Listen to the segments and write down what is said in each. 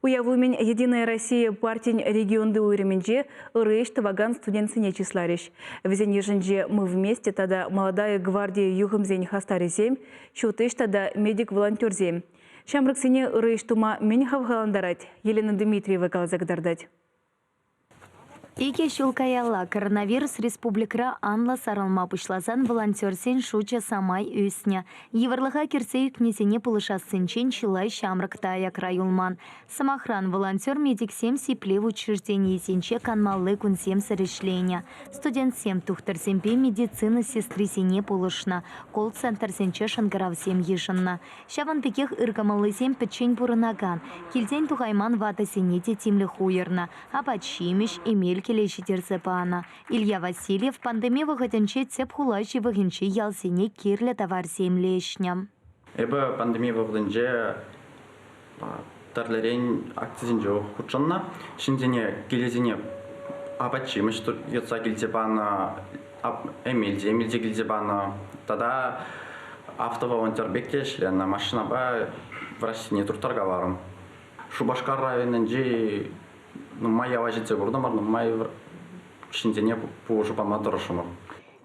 Уявумен Единая Россия партин регионды уйременже ырыш таваган студентсыне числариш. Везенеженже мы вместе тада молодая гвардия югымзень хастаризем, шутыш тада медик-волонтерзем. Шамрыксыне ырыш тума мен хавгаландарать. Елена Дмитриева калазагдардать. Ике шулкаялла коронавирус республикра анла саралма пушласан волонтерсен шуча самай үсня. Еварлыға керсей кнесене пулышассынчен чилай шамрак таяк райулман. Самохран волонтер медиксем сипле в учреждении сенче канмаллы кунсем сарешления. Студент сем тухтарсемпе медицина сестрисене пулышна. Колл-центр сенче шангаравсем ешынна. Шаван пекех ыргамаллысем печень пурынаган. Кильден тухайман вата сенете тимлі хуерна. Апачимиш, Эмель келешетерсе пана. Илья Васильев пандемия выходенче цеп хулайши выгенче ялсене кирле товар семлешням. Эбі пандемия выходенче тарлерен акцизин жо хучанна. Шиндене келезене апачимыш что йотса келзе пана Эмельде келзе пана. Тада автоволонтер бектешлена машина ба в России туртаргаларым. Шубашкар районенже моя важица бурда марна май шиндене по жопама дорожумар.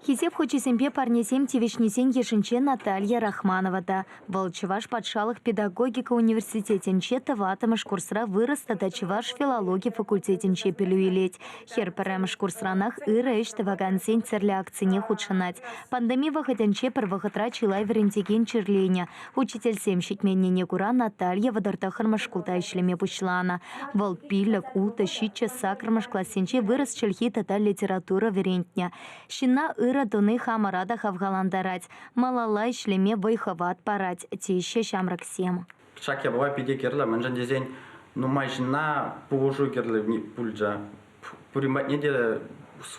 Хизеп хочесемпе парнесем тивешнесен ешінче Наталья Рахмановата. Волчеваш подшалых педагогика университетенче таватымыш курсра вырос тадачеваш филология факультетенче пелюилеть. Хер парамыш курсранах ыры эш тавагансен церлі акцине худшанать. Пандемия вахатенче первохатра чилай верентеген черленя. Учитель семщикменне кура Наталья вадартахармыш култа ишлеме пучлана. Вол пилля култа щитче сакрамыш классенче вырос чельхи тата литература верентня. Щина доны хамарада хавгаландарать. Малалай шлеме вайхават парать. Тище шамраксем. Шак я бываю пиде керле, менжен дезень, майжина повожу керле пульджа. Пуримат неде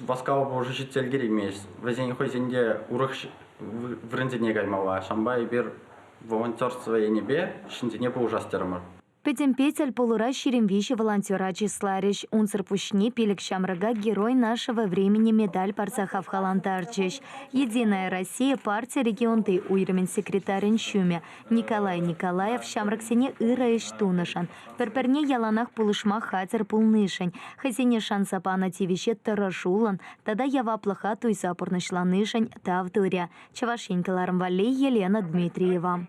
васкава повожу щитель геремес. Везень хойзенде урах в рензене гаймала. Шамбай бир волонтерство и небе, шиндене повожастермар. Петель полура шеремвище волонтера числарищ. Унцер пушни пилик шамрага герой нашего времени медаль парцахав халантарчищ. Единая Россия партия регионты уйрмен секретарин Шуме. Николай Николаев шамраксене ыра иш тунышан. Перперне яланах пулышмах хатер пулнышань. Хазине шансапана тивище тарашулан. Тада ява плаха туй запорнышланышань тавтуря. Чавашинкаларм валей Елена Дмитриева.